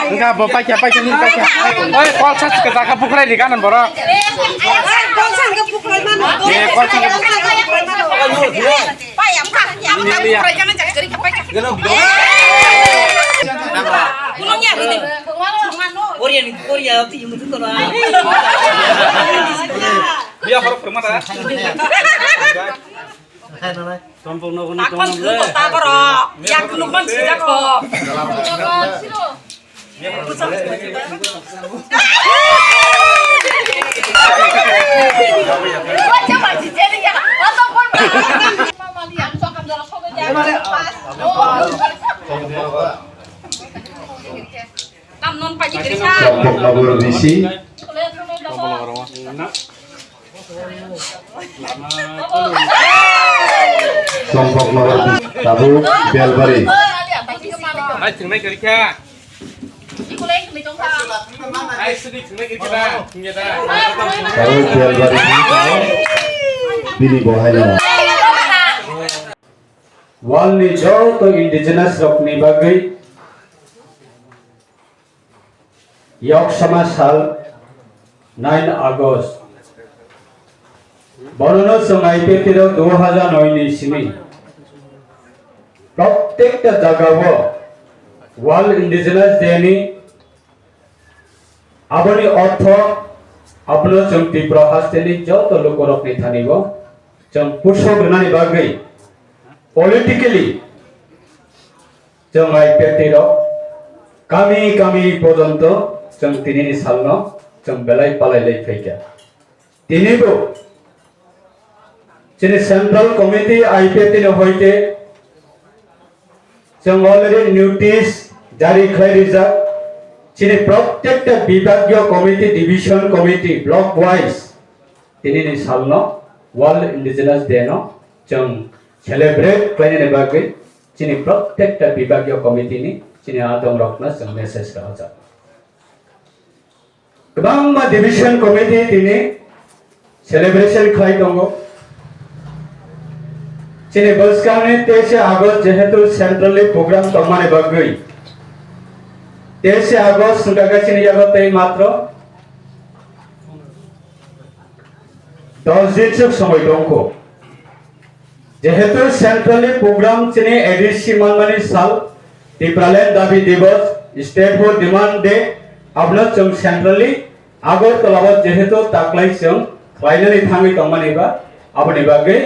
Enggak, bapak siapa ini baca. Oh, kolsas kita kapukrai di kanan borok. Kolsas kapukrai mana? Iya, kolsas kapukrai. Pak ya, Pak. Yang kapukrai jangan cak jadi kapek. Gunungnya gitu. Korea itu yang betul lah. Dia harus bermata. Kampung nukun Takpan dulu tak korok. Yang gunungan sejak kok. Coba jadi ya. Ataupun mama lihat sokam dalam foto jangan pas. Tamnon pagi kerja. Kelompok nomor visi kelompok nomor tabu Belbari Hai,ถึงไหนกันแค่ Ikuling di tongkang. Hai, sedihถึงไหนกันkita. tabu Belbari Bini Bohana Walni jauh to indigenous rock ni bagai Yok sama sal 9 August বর্ণনা সময় পেতের 2009 নি সিমি প্রত্যেকটা জায়গায় world indigenous day নি আবনি অর্থ আপনো চং তীব্র হাস্তেনি যত লোক রকনি থানিব চং পুষ্পগ্রহণী বাগৈ পলিটিক্যালি চং আই পেতের কামি কামি পর্যন্ত চং তিনি সালন চং বেলাই পালাইলাই ফেকা তিনিবো Jadi Central Committee IPT ne hoite जों already notice জারি খাই রিজা চিনি প্রত্যেকটা বিভাগীয় committee division committee block wise তিনি নি সালন ওয়ার্ল্ড ইন্ডিজিনাস ডে ন जों সেলিব্রেট খাইনে বাগে চিনি প্রত্যেকটা বিভাগীয় কমিটি নি চিনি আদম রকনা जों মেসেজ রাজা गोबां ডিভিশন কমিটি তিনি সেলিব্রেশন খাই দङ Cini Boskamni 23 Agust jehetu centrally program tomane bagai 23 Agust sudaga cini jagote matro 10 din suk somoy dongko jehetu centrally program cini edisi manmani sal Tipralen dabi divos state for demand day abno chung centrally Agust tolabot jehetu taklai chung finally thangi tomane ba abni bagai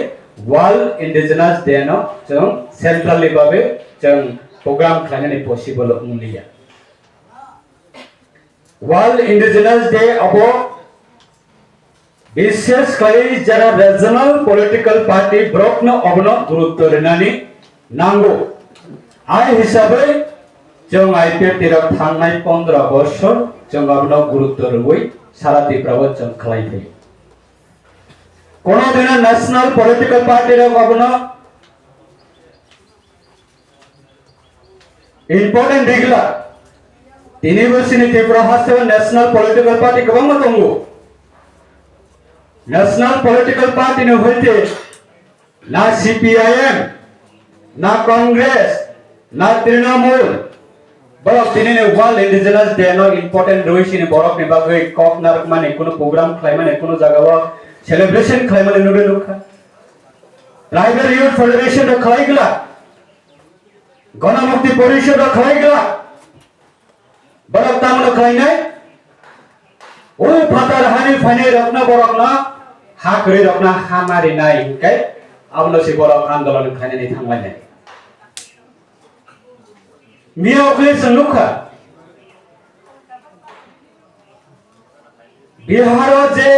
World Indigenous Day no जों centrally बाबे जों programme खालामनानै possible उंलिया World Indigenous Day अबो विशेष करी जरा regional political party Brock न अबनो गुरुत्व रेनानि नांगो आय हिसाबै जों आईपीएफ तिरक थांनाय 15 बছর जों अबनो गुरुत्व रुबै सारा दिप्राव जों खालायफै কোনো দিন ন্যাশনাল পলিটিক্যাল পার্টির গভর্ন ইম্পর্টেন্ট দিগলা তিনি বসিনি ত্রিপুরা হাসে ন্যাশনাল পলিটিক্যাল পার্টি গোবাং দङ ন্যাশনাল পলিটিক্যাল পার্টি নে হইতে না সিপিআইএম না কংগ্রেস না তৃণমূল বড় তিনি নে ওয়ার্ল্ড ইন্ডিজিনাস ডে নো ইম্পর্টেন্ট রইছিনি বড়ক নে বাগৈ কক নারক মানে কোনো প্রোগ্রাম খাই মানে কোনো জায়গা celebration খাই মানে নুবে লুখা ট্রাইবাল ইউথ ফেডারেশন র খাই গলা গণমুক্তি পরিষদ র খাই গলা বড় তামন খাই নাই ও ফাতার হানি ফানি রকনা বড়কনা হাকরি রকনা হামারি নাই কাই আমলো সে বড় আন্দোলন খাই নাই থামলাই নাই মিয়া ওখানে লুখা বিহার যে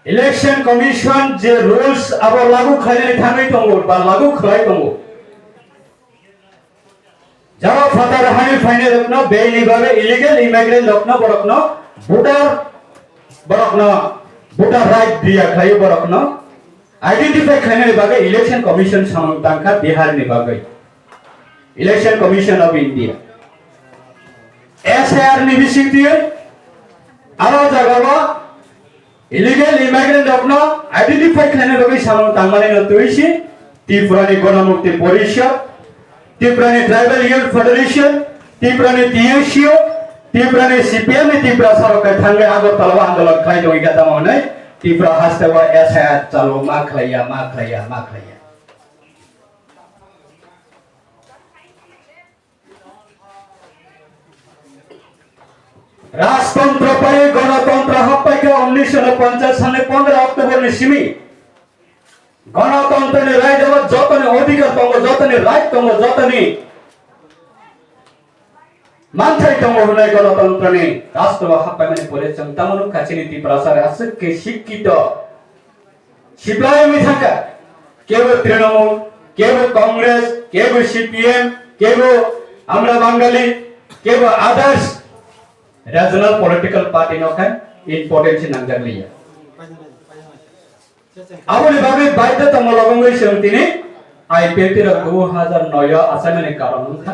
इलेक्शन कमिशन जे रूल्स अब लागू खाने थांगै दङ बा लागू खालाय दङ जावा फातार हानि फाइने रखनो बेनि बारे इलीगल इमिग्रेंट रखनो बरकनो भोटार राइट दिया खायो बरकनो आइडेंटिफाई खाने बागे इलेक्शन कमिशन सामंतांखा बिहार नि बागे Election Commission of India. SIR ni bisingtiye aro jagaba illegal immigrant अपना identify करने बगे सामने तांगमाने न तुईशी त्रिपुरानी गणमुक्ति परिषद त्रिपुरानी ट्राइबल यूथ फेडरेशन त्रिपुरानी TUCO त्रिपुरानी CPM त्रिपुरा सरकार थांगे आगो तलवा आंदोलन खाई जोई का तमाने त्रिपुरा हास्तेवा SIR चालो माखलाया राजतंत्र पर गणतंत्र हप्पा के 1949 साल 15 अक्टोबर ने सिमी गणतंत्र ने राय जब जतने अधिकार तंगो जतने राइट तंगो जतने मानथाय तंगो हुनाय गणतंत्र ने राष्ट्र हप्पा में परे चंतामनु काचिनि त्रिपुरा सारे आसक के शिक्षित शिप्लाय मिथाका केवल तृणमूल केवल कांग्रेस केवल CPM केवल আমরা বাঙালি केवल आदर्श regional political party no kan importance nangjak liya abone babe baidhyatamulok hisabe tini IPL 2009 asamene karon tha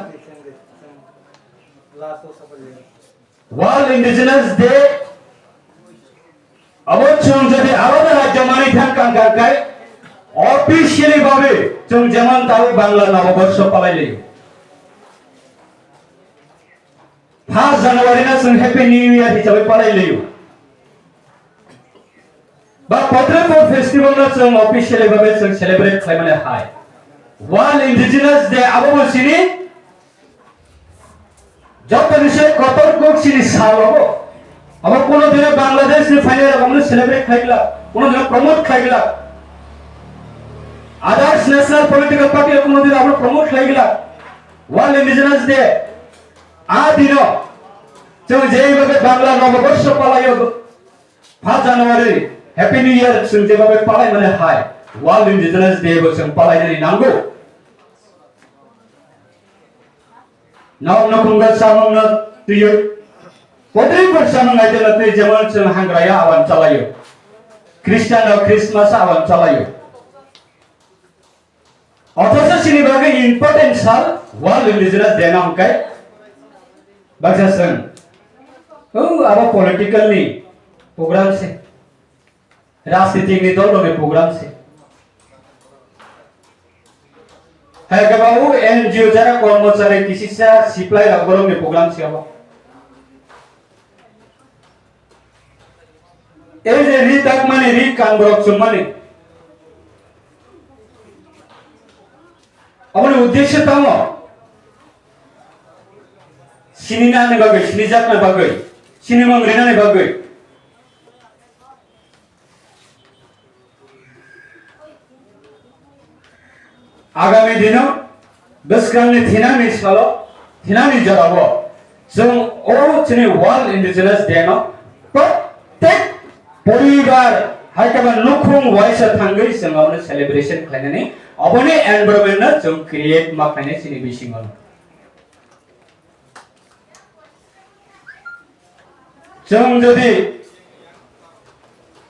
World Indigenous Day abachung jodi alada rajya mani thankan gagai officially babe chung jeman taru bangla navaborsho palai liyo 1 January na sung Happy New Year hisabe palai liyo ba Padrapur festival na sung officially babe sung celebrate khaimane hai World Indigenous Day abo sini যতন সে কতর Coke সিনি সাল হবো আবার কোন দিনে বাংলাদেশ নি final আমরা celebrate খাইলা কোন দিনে প্রমোট খাইলা আদার্স ন্যাশনাল পলিটিক্যাল পার্টি কোন দিনে আমরা প্রমোট খাইলা ওয়ার্ল্ড ইন্ডিজিনাস ডে আ দিন जों जेबाबे बांग्ला नवबर्ष पालायो 5 জানুয়ারি হ্যাপি নিউ ইয়ার जों जेबाबे पालाय माने हाय वर्ल्ड इंडिजिनस डे बो जों पालायनानै नांगौ नाव नखुंगा सामंगा तुयो पद्रिफोर सामंगा जलते जेमन जों हांग्राया आवान चालायो ख्रिस्टान क्रिसमास आवान चालायो अथच सिनि बागे इम्पोर्टेन्ट साल वर्ल्ड इंडिजिनस डे नामकाय बाक्सासन ओ अब पॉलिटिकल नि प्रोग्राम से राजनीतिक नि दल नि प्रोग्राम से है गबाउ एनजीओ जरा कर्मचारी किसी से सिप्लाई रगरम नि प्रोग्राम से अब ए जे रि तक माने रि कांगरक सुन माने अपने उद्देश्य तम सिनिना ने बागै सिनिजाक ने बागै सिनेमंग रेना ने बागै आगामी दिनों गोसोखांनि थिनानि सालाव थिनानि जरावो जों ओ जोंनि वर्ल्ड इंडिजिनस डे नाव प्रत्येक परिवार हायकाबा नखुं वाइस थांगै जों आवनो सेलिब्रेशन खालायनानै अबने एनवायरनमेन्ट जों क्रिएट माखायनाय सिनि बिसिङाव जों जदि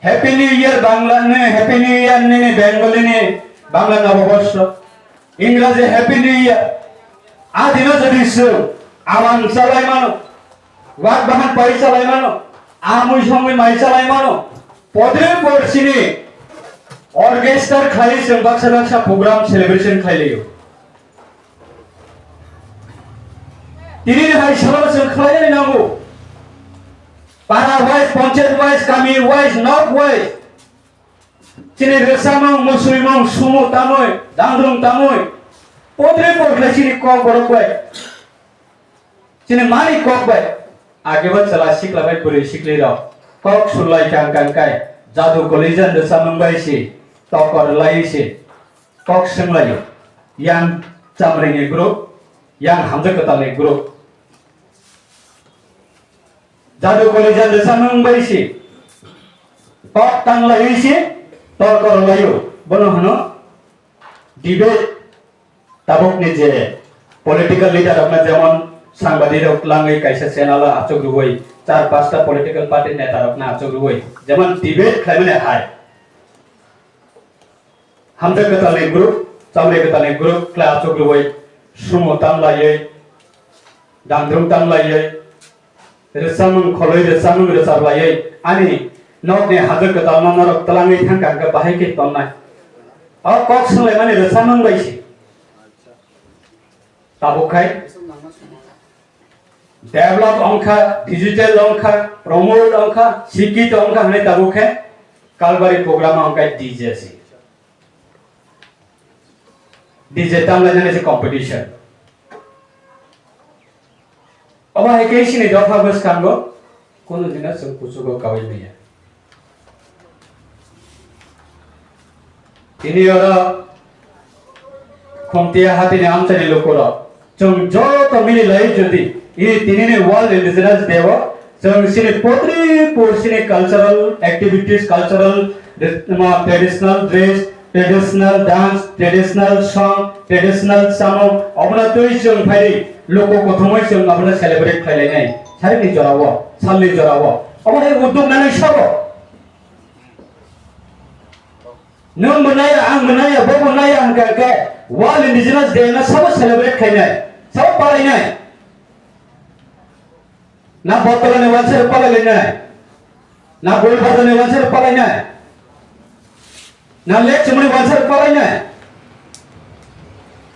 हैप्पी न्यू ईयर बांग्ला ने हैप्पी न्यू ईयर ने बेंगली ने बांग्ला नवबर्ष इंग्रजी हैप्पी न्यू ईयर आ दिन जदि सो आवान चलाय मानो वाक बाहन पाइ चलाय मानो आमुइ समुइ माइ चलाय मानो पद्रे परसिनि ऑर्केस्ट्रा खाइ जों बाक्सा प्रोग्राम सेलिब्रेशन खाइलियो तिनि हाय सालाव जों खालायनाय नांगौ पारा वाइज पंचायत वाइज गामि वाइज नॉर्थ वाइज चिनि रेसामं मुसुइमं सुमु तामय दांद्रुं तामय पद्रे पखला चिनि क गरबाय चिनि मानि कबाय आगेबा चला सिखलाबाय पुरि सिखलिराव कक सुलाय कांकांकाय जादु कलेजन रेसामं बायसि तकर लायसि कक संलायो यां चामरेनि ग्रुप यां हामजकतानि ग्रुप जादु कलेजन रेसामं बायसि कक तांलायसि तकर लायो बनो हनो डिबेट ताबकनि जे पलिटिकल लिडार अपना जेमन सांबादिक लांगै कायसा चेनाला आचग्रुबै 4-5टा पलिटिकल पार्टी नेता अपना आचग्रुबै जेमन डिबेट खायमने हाय हामजकतानि ग्रुप चामरेकतानि ग्रुप क्ला आचग्रुबै sumo tamlaye dandrung tamlaye resamung kholoi resamung resarlaye ani nokne hajar ka talma norok talangi thangka ka bahai ke tonnai a kok sanglai mane resamung baisi tabukai develop angka digital angka promote angka sikit angka hane tabukai kalbari program angka DJ si DJ tamla jane se competition aba heke sini dofa bas kango kono dina sung kusugo kawai meya ini ora khomtia hatine amchani lokora chung joto mili lai jodi ini tinine world indigenous dewa chung sini potri por sini cultural activities cultural traditional dress traditional dance traditional song traditional song abna toi chung phai loko kothomai chung abna celebrate khailai nai sarini jorawo salli jorawo abna he uddog nanai sabo nung menaya ang menaya bo menaya ang ka world indigenous day na sabo celebrate khainai sabo palai nai na botol ne wanser palai nai na gol bhaja ne wanser palai nai na lek chumni wanser palai nai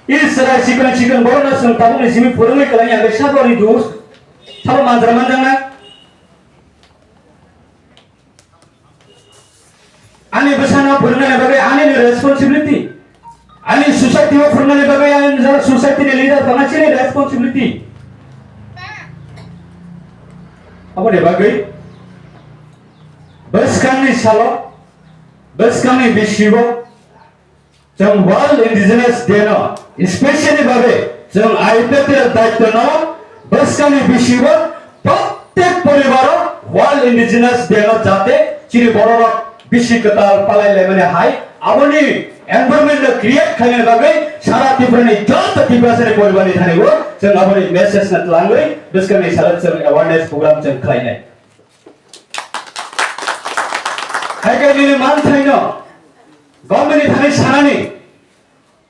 is sara chicken borona sung tabu ne simi purungai kalai ang sabo ri dus sabo manjar manjang na ani besana purna ne bagai ani ne responsibility ani society wa purna ne bagai ani jara society ne leader bana chine responsibility apa ne bagai bas kami salo bas kami bishibo jang world indigenous day no especially bagai jang IPT daitto no bas kami bishibo prottek poribar world indigenous day no jate chiri bororo Bishikatal palai lemane hai aboni environment la create khane bagai sara tipurani jata tipasane poribani thani wo jeng aboni message na tlangai biskani sarat jeng awareness program jeng khlainai haika ni man thaino government thani sanani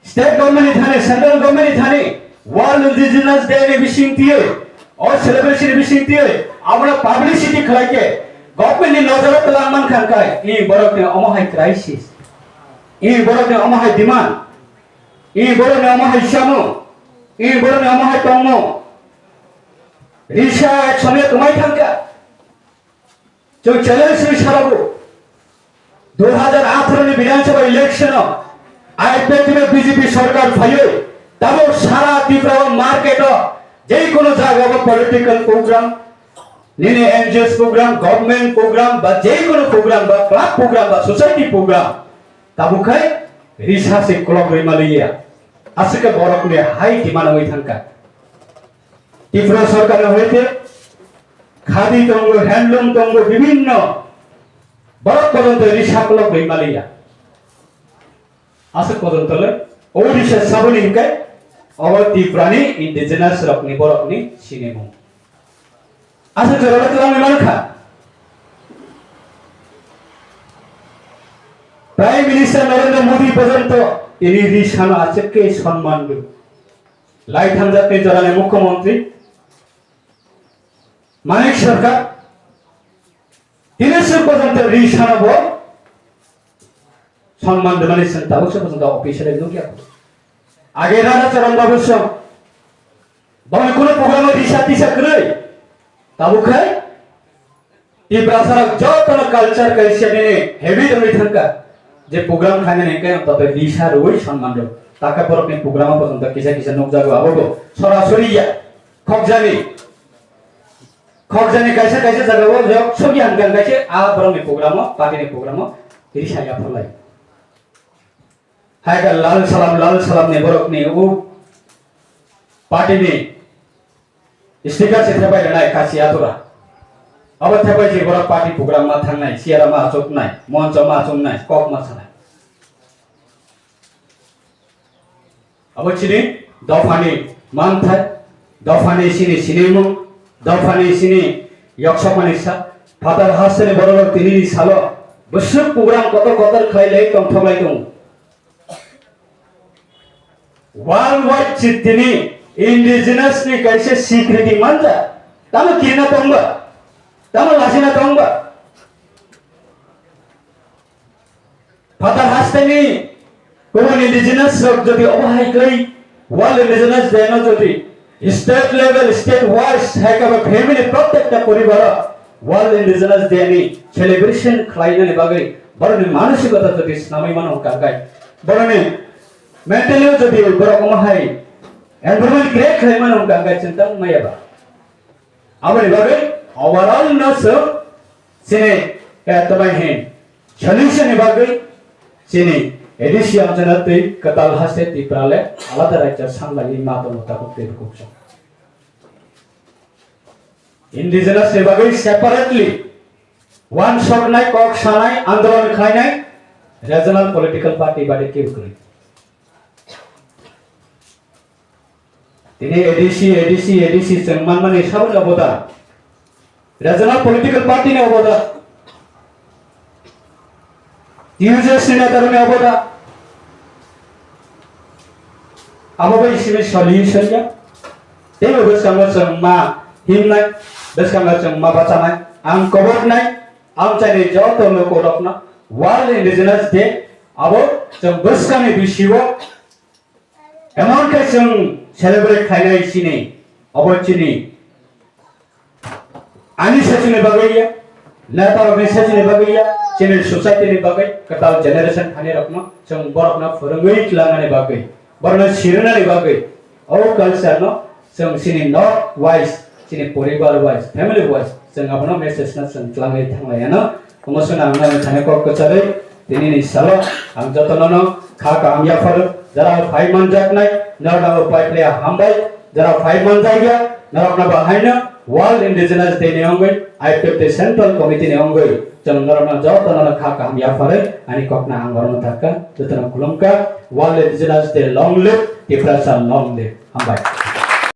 state government thani central government thani world indigenous day ni wishing tiye or celebration wishing tiye amra publicity khlaike government ni nozar talaman khan kai e borok ne amahai crisis e borok ne amahai demand e borok ne amahai shamo e borok ne amahai tongmo risha chome tumai thangka jo challenge ni sarabu 2018 ni Vidhan Sabha election IPF में BJP सरकार भयो तब सारा Tripura market जे कोनो জায়গা political program Nini NGOs program, government program, ba jai kono program, ba club program, ba society program. Tabu kai risha se kolok remaliya. Asika borok ne high demand hoi thangka. Tripura sarkar hoite khadi tongo, handloom tongo, bibhinno borok pojonto risha kolok remaliya. Asik pojonto le orisha saboni kai awal Tripurani indigenous rokni borok ni sinemo. Asal jorolat lang memang kah? Prime Minister Narendra Modi পর্যন্ত ini risana aceke সম্মান দিল light হামজাতে জরানে মুখ্যমন্ত্রী মানিক সরকার তিনশো পর্যন্ত risana বল সম্মান দেবেন তাবক পর্যন্ত official একদম কি আগে রাজা চরণ বাবু সব বলে কোন প্রোগ্রামে রিসা তিসা করে tabukai di prasarak jotno culture kaise ne heavy demi thangka je program khane ne kai tabe risha roi সম্মান do taka porok ne program porjonto kisa kisa nok jago abogo sorasori ya khokjani kaise kaise jago bo jok sogi angkan kaise a porok ne program party ne program risha ya pholai hai ga lal salam ne borok ne o party ne stiker se thebai nai kasi atura aba thebai je bora party program ma thangnai siara ma achok nai moncha ma achok nai kok ma sanai aba chini dofani manthai dofani sini sinemu dofani sini yaksomanisa father hasene borolo tini salo besuk program kotor khailai tong tholai tong world wide चित्तिनी indigenous नि कैसे स्वीकृति मान्छ तम किन तंग तम लासिना तंग फता हास्तेनी कोन इंडिजिनस जति अबाइकै वर्ल्ड इंडिजिनस देन जति स्टेट लेभल स्टेट वाइज हैका फैमिली प्रत्येकटा परिवार वर्ल्ड इंडिजिनस डे नि सेलिब्रेशन खालाइने बागै बरनि मानसिकता जति नामै मानौ काकाय बरनि मेन्टली जति बरकमा हाय एनवायरनमेंट क्रिएट खालाइ मानौ काकाय चिन्ता मायाबा आबनि बागै ओभरऑल नस सिने या तबाय हे सल्यूशन बागै सिने एडिसी आमजनातै कताल हासे तिप्राले आलादा राज्य सांलायि मातो मताको पेरकुछ इंडिजिनस ने बागै सेपारेटली वन शॉट नाय कॉक सानाय आंदोलन खायनाय रीजनल पॉलिटिकल पार्टी बादे केउ करै तिनी एडीसी संमान माने साबुन अबदा रीजनल पॉलिटिकल पार्टी ने अबदा यूजर्स ने तरने अबदा अबबै सिमे सल्यूशन या तेलो बसकांगा संमा हिमनाय बसकांगा संमा बाचानाय आं कबरनाय आं चाइने जत लोको रखना वर्ल्ड इंडिजिनस डे अब जों बसकानि बिसिव एमन के जों सेलिब्रेट खायनाय सिने अबचिनि आनि सचिने बगैया नेतार मेसेजने बगैया चेनेल सोसाइटी ने बगै कताल जेनेरेशन खाने रखना जों बरकना फोरोंगै लानानै बगै बरना सिरनानै बगै औ कल्चर न जों सिनि नॉर्थ वाइज सिनि परिवार वाइज फैमिली वाइज जों आपनो मेसेज न जों लाङै थांलायानो अमसुना आंना थाने को कचरै दिनैनि साल आं जतननो खा कामयाफोर जरा फाइ मनजाकनाय नरनाव पाइप्ले हामबाय जरा फाइ मनजाया नरकना बाहायनो वर्ल्ड इंडिजिनस डे ने अंगै आईपीएफ सेंट्रल कमिटी ने अंगै जों नरना जतननो खा कामयाफोर अनि ककना आंगरनो थाका जतन खुलुमका world indigenous day long live Tiprasa long live हामबाय